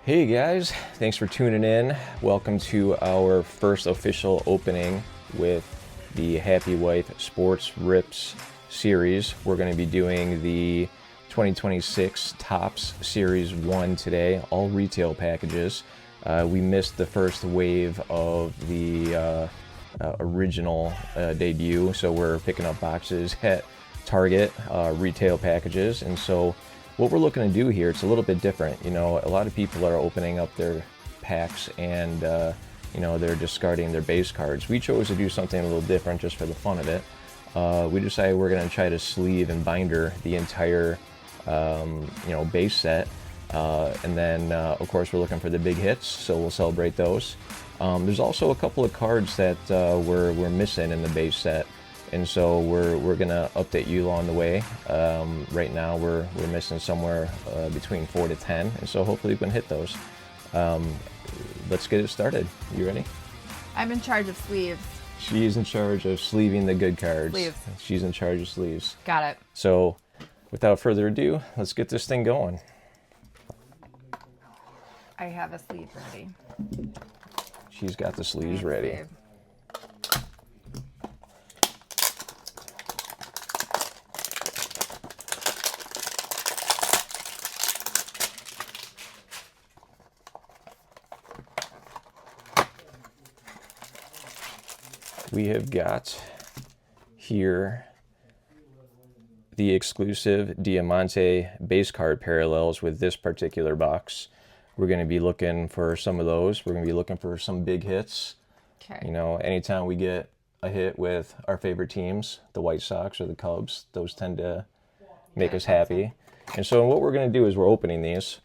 Hey guys, thanks for tuning in. Welcome to our first official opening with the Happy Wife Sports Rips series. We're going to be doing the 2026 Topps Series 1 today, all retail packages. We missed the first wave of the original debut, so we're picking up boxes at Target, retail packages, and so what we're looking to do here, it's a little bit different. You know, a lot of people are opening up their packs and, they're discarding their base cards. We chose to do something a little different just for the fun of it. We decided we're going to try to sleeve and binder the entire, base set. And then, of course, we're looking for the big hits, so we'll celebrate those. There's also a couple of cards that we're missing in the base set. And so we're gonna update you along the way. Right now we're missing somewhere between 4 to 10, and so hopefully we can hit those. Let's get it started. You ready? I'm in charge of sleeves. She's in charge of sleeving the good cards. Sleeves. She's in charge of sleeves. Got it. So without further ado, let's get this thing going. I have a sleeve ready. She's got the sleeves ready. Sleeve. We have got here the exclusive Diamante base card parallels with this particular box. We're going to be looking for some of those. We're going to be looking for some big hits. Okay. You know, anytime we get a hit with our favorite teams, the White Sox or the Cubs, those tend to make us happy. And so what we're going to do is we're opening these,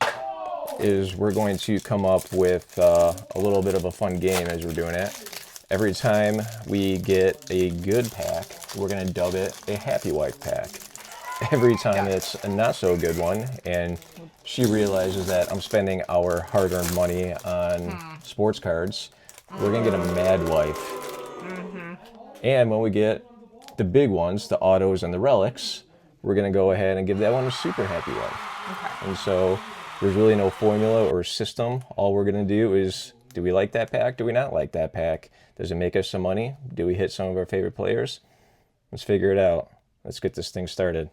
is we're going to come up with a little bit of a fun game as we're doing it. Every time we get a good pack, we're going to dub it a Happy Wife pack. Every time it's a not so good one, and she realizes that I'm spending our hard-earned money on sports cards, we're going to get a Mad Wife. And when we get the big ones, the autos and the relics, we're going to go ahead and give that one a Super Happy Wife. Okay. And so there's really no formula or system. All we're going to do is, do we like that pack? Do we not like that pack? Does it make us some money? Do we hit some of our favorite players? Let's figure it out. Let's get this thing started.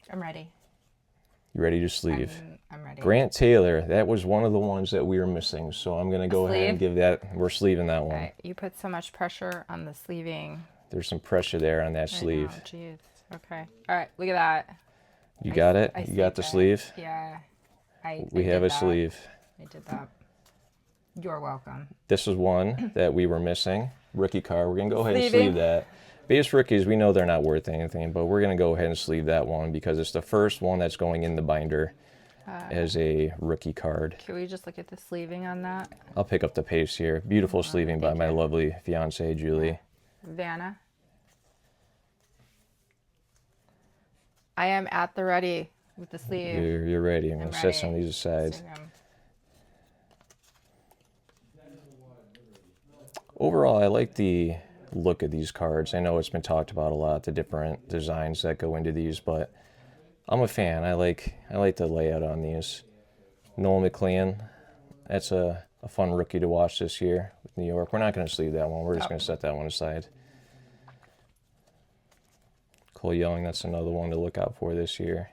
I'm ready. You ready to sleeve? I'm ready. Grant Taylor, that was one of the ones that we were missing. So I'm going to go ahead and give that, we're sleeving that one. Okay. You put so much pressure on the sleeving. There's some pressure there on that sleeve. Oh, jeez. Okay. All right. Look at that. You got it? I You got the that. sleeve? Yeah. We have a sleeve. I did that. You're welcome. This is one that we were missing. Rookie card. We're going to go ahead and Sleeving. sleeve that. Base rookies, we know they're not worth anything, but we're going to go ahead and sleeve that one because it's the first one that's going in the binder as a rookie card. Can we just look at the sleeving on that? I'll pick up the pace here. Beautiful sleeving by my lovely fiancée, Julie. Vanna. I am at the ready with the sleeve. You're ready. I'm going to set some of these aside. Overall, I like the look of these cards. I know it's been talked about a lot, the different designs that go into these, but I'm a fan. I like the layout on these. Noel McLean, that's a fun rookie to watch this year with New York. We're not going to sleeve that one. We're just going to set that one aside. Cole Young, that's another one to look out for this year.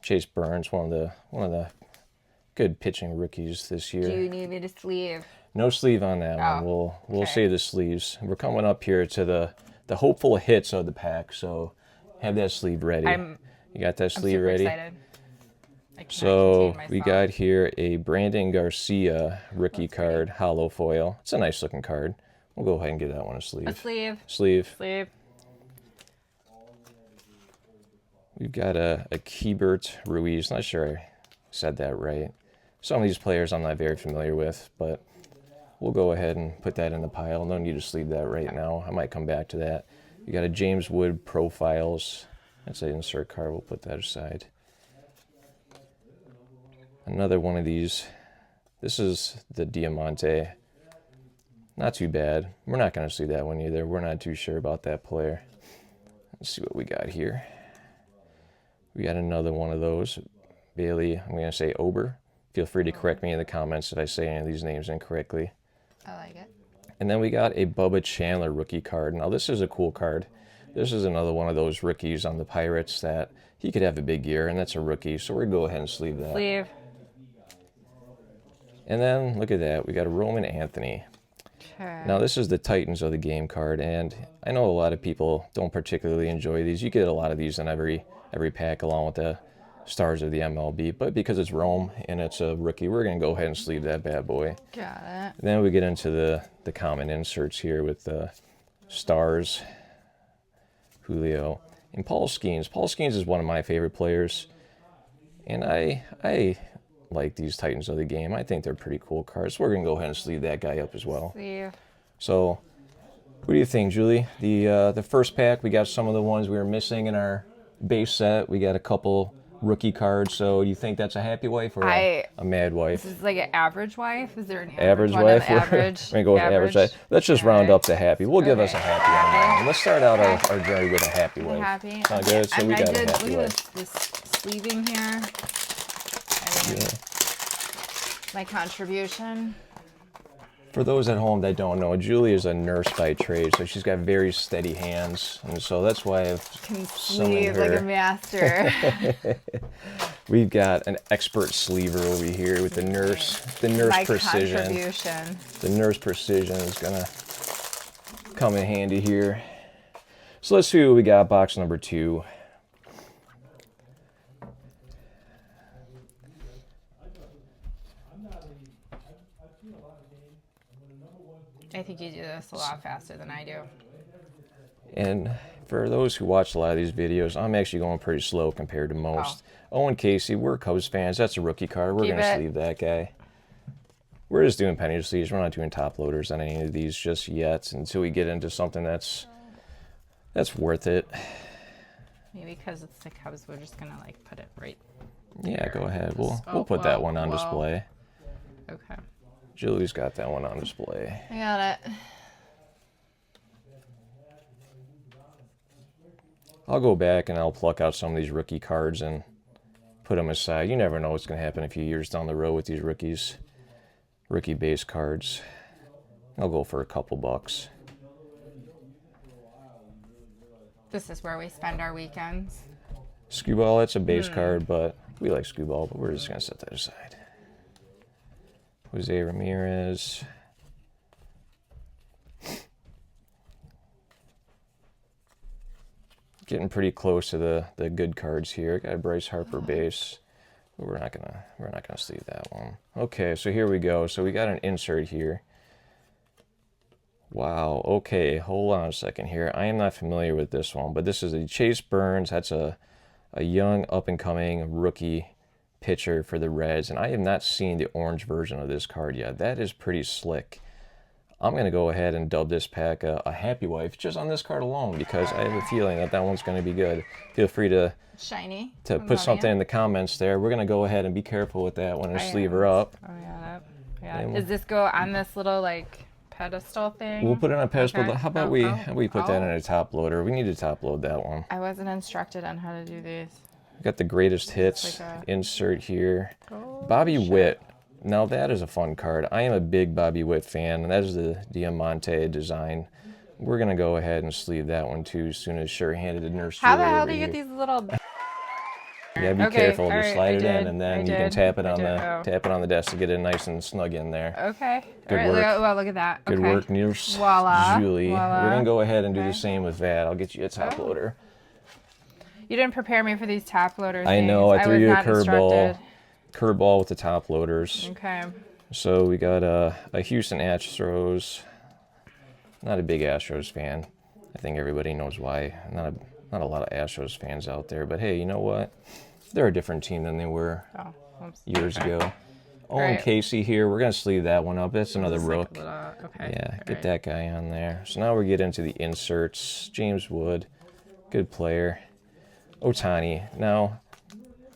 Chase Burns, one of the good pitching rookies this year. Do you need me to sleeve? No sleeve on that one. We'll save the sleeves. We're coming up here to the hopeful hits of the pack, so have that sleeve ready. You got that sleeve ready? Excited. So we got here a Brandon Garcia rookie card, hollow foil. It's a nice looking card. We'll go ahead and give that one a sleeve. A sleeve. Sleeve. Sleeve. We've got a Keibert Ruiz. Not sure I said that right. Some of these players I'm not very familiar with, but we'll go ahead and put that in the pile. No need to sleeve that right now. I might come back to that. You got a James Wood Profiles. That's an insert card. We'll put that aside. Another one of these. This is the Diamante. Not too bad. We're not going to sleeve that one either. We're not too sure about that player. Let's see what we got here. We got another one of those. Bailey, I'm going to say Ober. Feel free to correct me in the comments if I say any of these names incorrectly. I like it. And then we got a Bubba Chandler rookie card. Now, this is a cool card. This is another one of those rookies on the Pirates that he could have a big year, and that's a rookie. So we're going to go ahead and sleeve that. Sleeve. And then, look at that. We got a Roman Anthony. Okay. Now, this is the Titans of the game card, and I know a lot of people don't particularly enjoy these. You get a lot of these in every pack along with the stars of the MLB, but because it's Rome and it's a rookie, we're going to go ahead and sleeve that bad boy. Got it. Then we get into the common inserts here with the stars, Julio, and Paul Skeens. Paul Skeens is one of my favorite players, and I like these Titans of the game. I think they're pretty cool cards. We're going to go ahead and sleeve that guy up as well. Sleeve. So, what do you think, Julie? The first pack, we got some of the ones we were missing in our base set. We got a couple rookie cards. So, do you think that's a happy wife or a mad wife? This is like an average wife? Is there an Average one wife? of average? We're going to go with average wife. Let's just round up to happy. We'll give us a happy on that one. Let's start out our journey with a happy wife. Happy. Sound good? So And we I got a did, happy look wife. at this sleeving here. My contribution. For those at home that don't know, Julie is a nurse by trade, so she's got very steady hands, and so that's why I've Can summoned sleeve like a her. master. We've got an expert sleever over here with the nurse My precision. contribution. The nurse precision is gonna come in handy here. So let's see what we got. Box number 2. I think you do this a lot faster than I do. And for those who watch a lot of these videos, I'm actually going pretty slow compared to most. Owen Casey, we're Cubs fans. That's a rookie card. We're going to sleeve that guy. We're just doing penny sleeves. We're not doing top loaders on any of these just yet until we get into something that's worth it. Maybe because it's the Cubs, we're just going to like put it right. Yeah, go ahead. We'll put that one on display. Okay. Julie's got that one on display. I got it. I'll go back and I'll pluck out some of these rookie cards and put them aside. You never know what's going to happen a few years down the road with these rookies. Rookie base cards. I'll go for a couple bucks. This is where we spend our weekends. Skewball, that's a base card, but we like Skewball, but we're just going to set that aside. Jose Ramirez. Getting pretty close to the good cards here. Got a Bryce Harper base. But we're not gonna sleeve that one. Okay, so here we go. So we got an insert here. Wow, okay, hold on a second here. I am not familiar with this one, but this is a Chase Burns. That's a young up-and-coming rookie pitcher for the Reds, and I have not seen the orange version of this card yet. That is pretty slick. I'm going to go ahead and dub this pack a happy wife just on this card alone because I have a feeling that one's going to be good. Feel free to Shiny. put something in the comments there. We're going to go ahead and be careful with that one and sleeve her up. Oh, yeah. Does this go on this little like pedestal thing? We'll put it on a pedestal. Okay. How about we put that in a top loader? We need to top load that one. I wasn't instructed on how to do these. We got the greatest hits like insert here. Bobby Witt. Now that is a fun card. I am a big Bobby Witt fan, and that is the Diamante design. We're going to go ahead and sleeve that one too as soon as sure-handed nurse. How the hell do you get these little... You gotta be careful. Just slide it in, and then you can tap it on the desk to get it nice and snug in there. Okay. Good All right. work. Look at that. Good work, Nurse Voila. Julie. Voila. We're gonna go ahead and do the same with that. I'll get you a top loader. You didn't prepare me for these top loader things. I know. I threw you a curveball. Curveball with the top loaders. Okay. So we got a Houston Astros. Not a big Astros fan. I think everybody knows why. Not a lot of Astros fans out there. But hey, you know what? They're a different team than they were years ago. Owen Casey here. We're going to sleeve that one up. That's another rook. Yeah, get that guy on there. So now we get into the inserts. James Wood, good player. Ohtani. Now,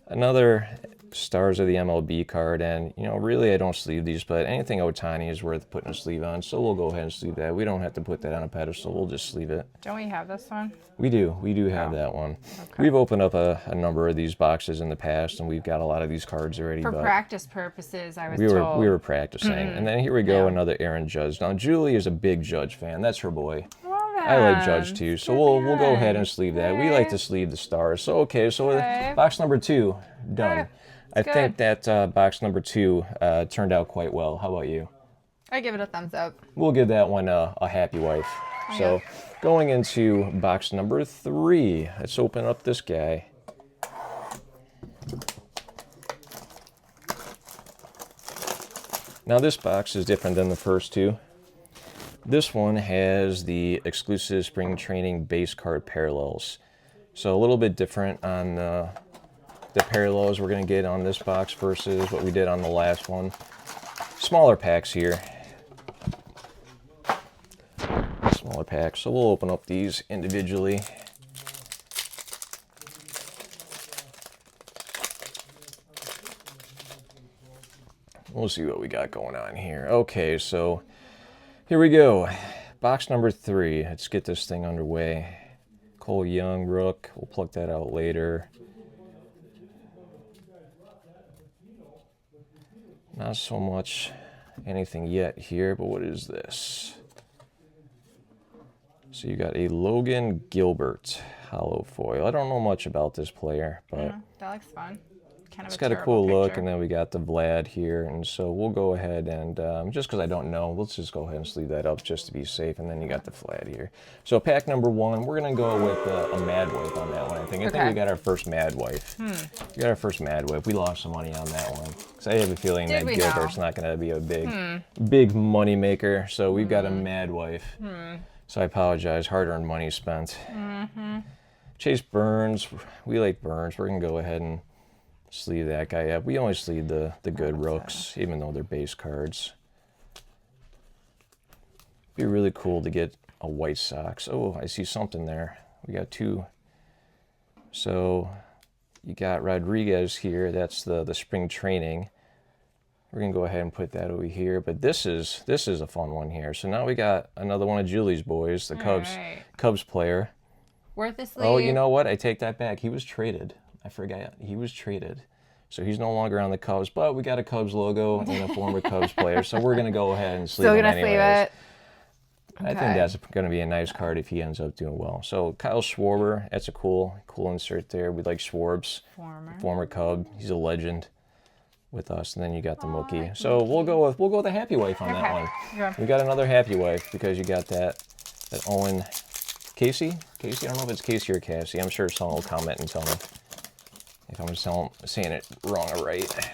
another Stars of the MLB card, and really I don't sleeve these, but anything Ohtani is worth putting a sleeve on, so we'll go ahead and sleeve that. We don't have to put that on a pedestal, we'll just sleeve it. Don't we have this one? We do have that one. Okay. We've opened up a number of these boxes in the past, and we've got a lot of these cards already. For but practice purposes, I was we told. were practicing, and then here we go, Yeah. another Aaron Judge. Now Julie is a big Judge fan, that's her boy. Well, I like Judge then, too, so good we'll go ahead man. and sleeve that. We like to sleeve the stars. So okay, so box number 2 done. Okay, I good. think that box number 2 turned out quite well. How about you? I give it a thumbs up. We'll give that one a happy wife. So going into box number 3, let's open up this guy. Now this box is different than the first two. This one has the exclusive spring training base card parallels. So a little bit different on the parallels we're going to get on this box versus what we did on the last one. Smaller packs here. Smaller packs. So we'll open up these individually. We'll see what we got going on here. Okay, so here we go. Box number 3. Let's get this thing underway. Cole Young, Rook. We'll pluck that out later. Not so much anything yet here, but what is this? So you got a Logan Gilbert hollow foil. I don't know much about this player, but That looks fun. Kind of it's got a cool look, and then we got the Vlad here, and so we'll go ahead and, just because I don't know, let's just go ahead and sleeve that up just to be safe, and then you got the Vlad here. So pack number 1, we're going to go with a Mad Wife on that one, I think. I think we got our first Mad Wife. We got our first Mad Wife. We lost some money on that one, because I have a feeling that Gilbert's not going to be a big money maker, so we've got a Mad Wife. So I apologize, hard-earned money spent. Chase Burns, we like Burns. We're going to go ahead and sleeve that guy up. We only sleeve the good rooks, even though they're base cards. Be really cool to get a White Sox. Oh, I see something there. We got 2. So you got Rodriguez here. That's the spring training. We're gonna go ahead and put that over here. But this is a fun one here. So now we got another one of Julie's boys, the Cubs player. Worth a sleeve. Oh, you know what? I take that back. He was traded. I forgot. He was traded. So he's no longer on the Cubs, but we got a Cubs logo and a former Cubs player. So we're going to go ahead and sleeve him anyways. Still going to sleeve it? I think that's going to be a nice card if he ends up doing well. So Kyle Schwarber, that's a cool insert there. We like Schwarbs. Former Cub. He's a legend with us. And then you got the Mookie. So we'll go with a happy wife on that one. Yeah. We got another happy wife because you got that Owen Casey. I don't know if it's Casey or Cassie. I'm sure someone will comment and tell me if I'm saying it wrong or right.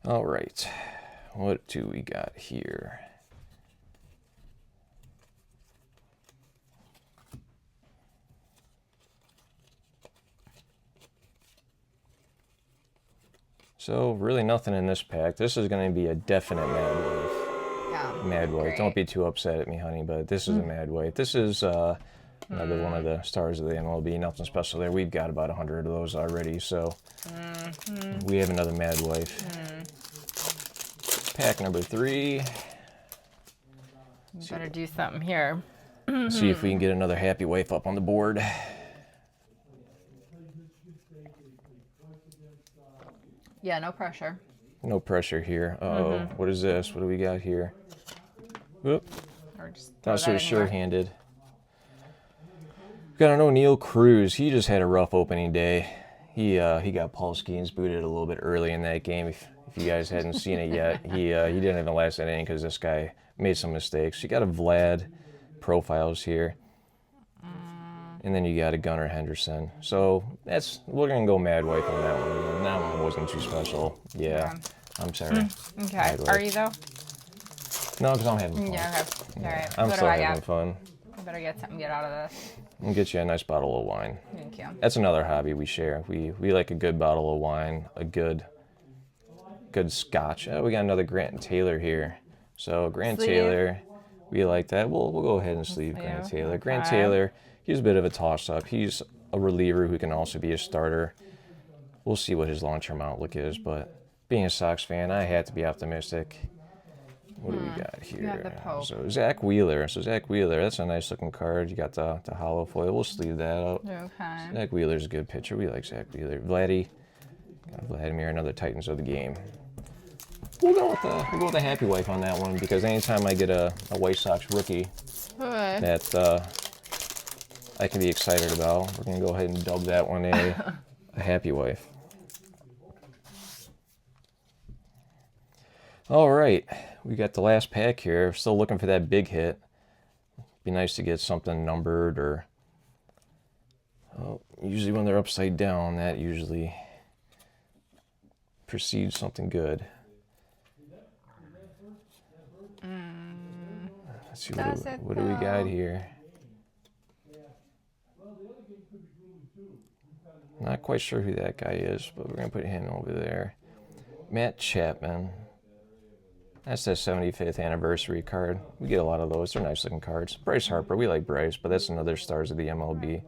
All right, what do we got here? So really nothing in this pack. This is going to be a definite Mad Wife. Yeah. Mad Wife. Don't be too upset at me, honey, but this is a Mad Wife. This is another one of the stars of the MLB. Nothing special there. We've got about 100 of those already, so we have another Mad Wife. Pack number 3. Better do something here. See if we can get another happy wife up on the board. Yeah, no pressure. No pressure here. Uh-oh. What is this? What do we got here? Oop. Or just Not so throw that in here. sure-handed. Got an O'Neill Cruz. He just had a rough opening day. He got Paul Skeens booted a little bit early in that game. If you guys hadn't seen it yet, he didn't even last that inning because this guy made some mistakes. You got a Vlad profiles here, and then you got a Gunnar Henderson. So we're gonna go Mad Wife on that one. And that one wasn't too special. Yeah, I'm sorry. Okay. Mad Wife. Are you though? No, because I'm having fun. Yeah, okay. All right. I'm What still do I having get? fun. I better get something good out of this. I'll get you a nice bottle of wine. Thank you. That's another hobby we share. We like a good bottle of wine, a good scotch. Oh, we got another Grant Taylor here. So Grant Sleeve. Taylor, we like that. We'll go ahead and sleeve Grant Taylor. Grant Taylor, he's a bit of a toss-up. He's a reliever who can also be a starter. We'll see what his long-term outlook is, but being a Sox fan, I had to be optimistic. What do we got here? You have the Pope. So Zach Wheeler. That's a nice looking card. You got the hollow foil. We'll sleeve that out. Okay. Zach Wheeler's a good pitcher. We like Zach Wheeler. Vladdy. Got Vladimir, another Titans of the game. We'll go with the happy wife on that one, because anytime I get a White Sox rookie that I can be excited about, we're going to go ahead and dub that one a happy wife. All right, we got the last pack here. Still looking for that big hit. Be nice to get something numbered, or usually when they're upside down, that usually precedes something good. Let's see, what do we got here? Not quite sure who that guy is, but we're going to put him over there. Matt Chapman. That's that 75th anniversary card. We get a lot of those. They're nice looking cards. Bryce Harper. We like Bryce, but that's another Stars of the MLB.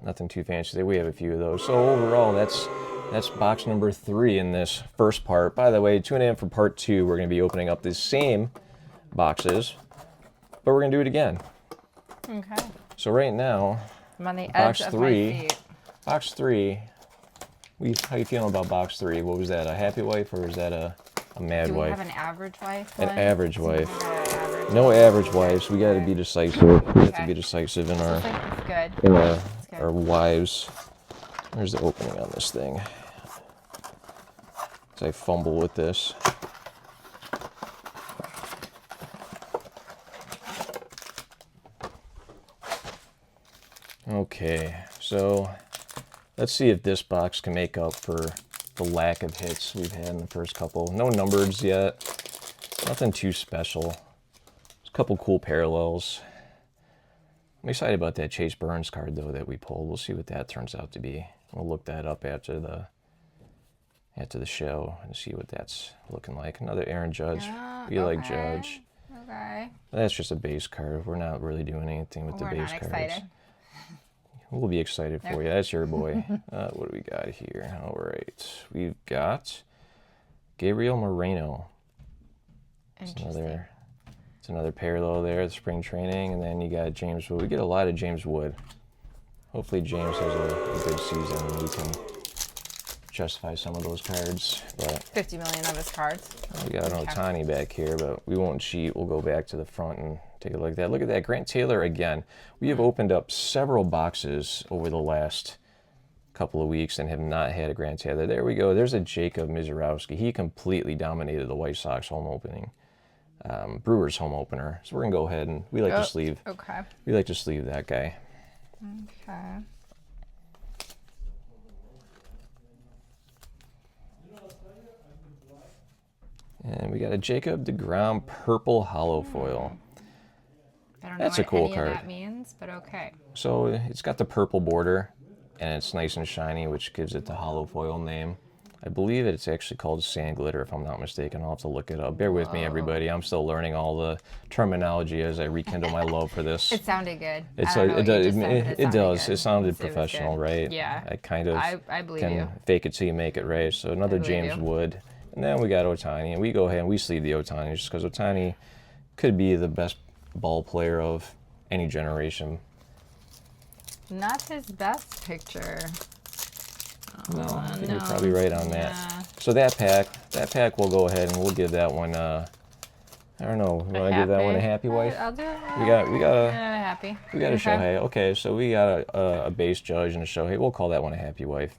Nothing too fancy there. We have a few of those. So overall, that's box number 3 in this first part. By the way, tune in for part 2. We're going to be opening up the same boxes, but we're going to do it again. Okay. So right now, I'm on the edge of my seat. Box 3. How you feeling about box 3? What was that? A happy wife, or is that a mad wife? Do we have an average wife one? An average wife. Average No average wives. We got to be decisive. We have to be decisive in our our wives. There's the opening on this thing. As I fumble with this. Okay, so let's see if this box can make up for the lack of hits we've had in the first couple. No numbereds yet. Nothing too special. There's a couple cool parallels. I'm excited about that Chase Burns card, though, that we pulled. We'll see what that turns out to be. We'll look that up after the show and see what that's looking like. Another Aaron Judge. We like Judge. Okay. That's just a base card. We're not really doing anything with the base cards. Excited. We'll be excited for you. That's your boy. What do we got here? All right. We've got Gabriel Moreno. It's another parallel there, the spring training. And then you got James Wood. We get a lot of James Wood. Hopefully James has a good season and we can justify some of those cards. But 50 million of his cards. We got an Ohtani back here, but we won't cheat. We'll go back to the front and take a look at that. Look at that. Grant Taylor again. We have opened up several boxes over the last couple of weeks and have not had a Grant Taylor. There we go. There's a Jacob Misiorowski. He completely dominated the White Sox home opening. Brewers home opener. So we're going to go ahead and we like to sleeve. Okay. We like to sleeve that guy. Okay. And we got a Jacob deGrom purple hollow foil. I don't know That's what a cool any card. of that means, but okay. So it's got the purple border, and it's nice and shiny, which gives it the hollow foil name. I believe it's actually called sand glitter, if I'm not mistaken. I'll have to look it up. Bear with me, everybody. I'm still learning all the terminology as I rekindle my love for this. It sounded good. It does. It sounded It was professional, good. right? Yeah. I kind of I believe can you. fake it till you make it, right? So another believe James you. Wood. And then we got Ohtani, and we go ahead and we sleeve the Ohtani just because Ohtani could be the best ball player of any generation. Not his best picture. No, I think you're probably right on that. Yeah. So that pack, we'll go ahead and we'll give that one. I don't know. You want to give that one a happy wife? I'll do it. We got happy. We got a Shohei. Okay, so we got a base Judge and a Shohei. We'll call that one a happy wife.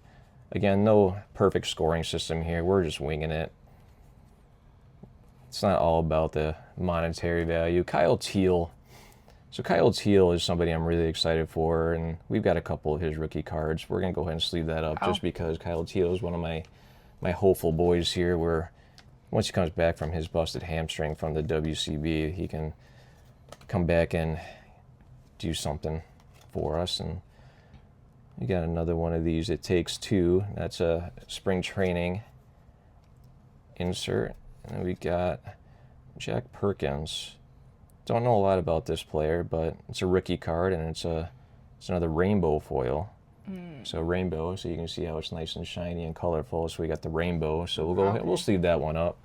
Again, no perfect scoring system here. We're just winging it. It's not all about the monetary value. Kyle Teal. So Kyle Teal is somebody I'm really excited for, and we've got a couple of his rookie cards. We're going to go ahead and sleeve that up just because Kyle Teal is one of my hopeful boys here, where once he comes back from his busted hamstring from the WCB, he can come back and do something for us. And we got another one of these. It Takes Two. That's a spring training insert. And then we got Jack Perkins. Don't know a lot about this player, but it's a rookie card, and it's another rainbow foil. So rainbow, so you can see how it's nice and shiny and colorful. So we got the rainbow. So we'll go ahead, we'll sleeve that one up.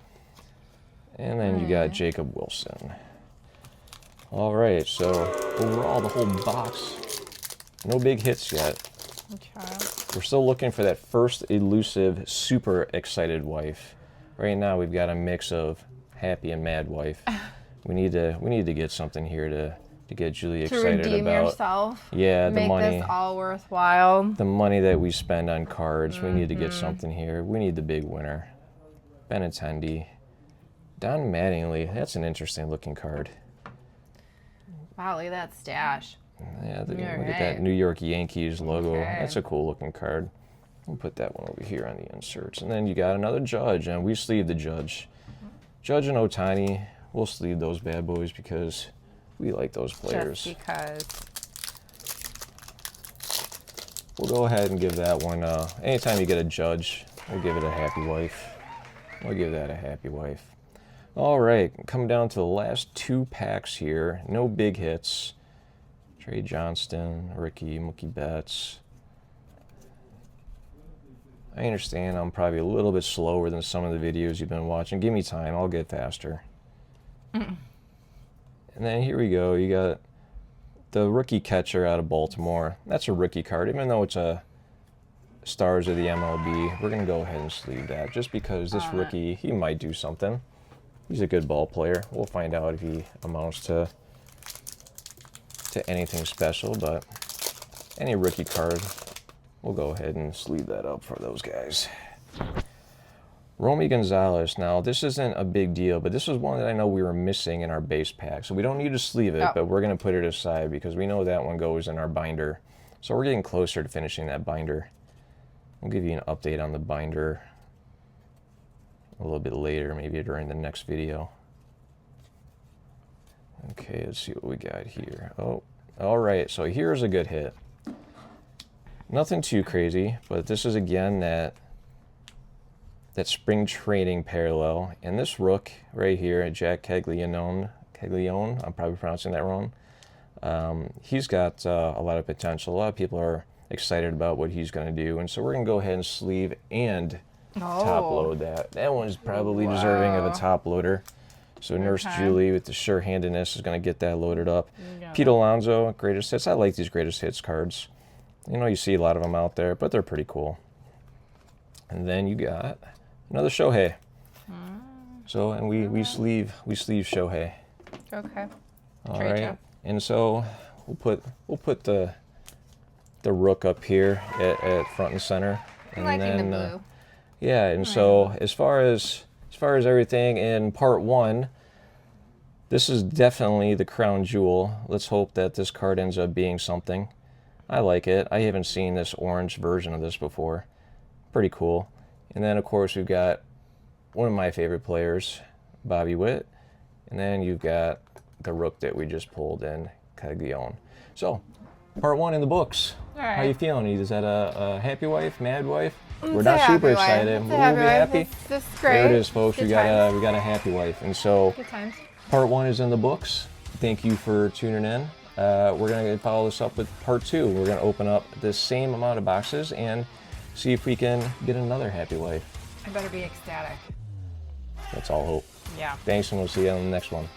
And then you got Jacob Wilson. All right, so overall the whole box, no big hits yet. Okay. We're still looking for that first elusive, super excited wife. Right now we've got a mix of happy and mad wife. We need to get something here to get Julie excited to redeem about. yourself. Yeah, the make money. This all worthwhile. The money that we spend on cards, we need to get something here. We need the big winner. Benintendi. Don Mattingly, that's an interesting looking card. Wow, look at that stash. Yeah, look at that New York Yankees logo. Okay. That's a cool looking card. We'll put that one over here on the inserts. And then you got another Judge, and we sleeve the Judge. Judge and Ohtani, we'll sleeve those bad boys because we like those players. Just because. We'll go ahead and give that one, anytime you get a Judge, we'll give it a happy wife. We'll give that a happy wife. All right, come down to the last 2 packs here. No big hits. Trey Johnston, Ricky, Mookie Betts. I understand I'm probably a little bit slower than some of the videos you've been watching. Give me time, I'll get faster. And then here we go, you got the rookie catcher out of Baltimore. That's a rookie card, even though it's a Stars of the MLB. We're gonna go ahead and sleeve that just because this rookie, he might do something. He's a good ball player. We'll find out if he amounts to anything special, but any rookie card, we'll go ahead and sleeve that up for those guys. Romy Gonzalez. Now, this isn't a big deal, but this was one that I know we were missing in our base pack. So we don't need to sleeve it, but we're going to put it aside because we know that one goes in our binder. So we're getting closer to finishing that binder. We'll give you an update on the binder a little bit later, maybe during the next video. Okay, let's see what we got here. Oh, all right, so here's a good hit. Nothing too crazy, but this is again that spring training parallel. And this rook right here, Jack Caglianone, I'm probably pronouncing that wrong. He's got a lot of potential. A lot of people are excited about what he's going to do. And so we're going to go ahead and sleeve and top load that. That one's probably deserving of a top loader. So Nurse Julie with the sure-handedness is going to get that loaded up. Pete Alonso, greatest hits. I like these greatest hits cards. You know, you see a lot of them out there, but they're pretty cool. And then you got another Shohei. So, and we sleeve Shohei. Okay. All right. And so we'll put the rook up here at front and center. And I'm liking the blue. Yeah, and so as far as everything in part 1, this is definitely the crown jewel. Let's hope that this card ends up being something. I like it. I haven't seen this orange version of this before. Pretty cool. And then of course we've got one of my favorite players, Bobby Witt. And then you've got the rook that we just pulled in, Caglianone. So, part 1 in the books. All right. How you feeling? Is that a happy wife, mad wife? We're not super excited. We'll be happy. This is great. There it is, folks. We got a happy wife. And so, Good times. part 1 is in the books. Thank you for tuning in. We're going to follow this up with part 2. We're going to open up the same amount of boxes and see if we can get another happy wife. I better be ecstatic. That's all hope. Yeah. Thanks, and we'll see you on the next one.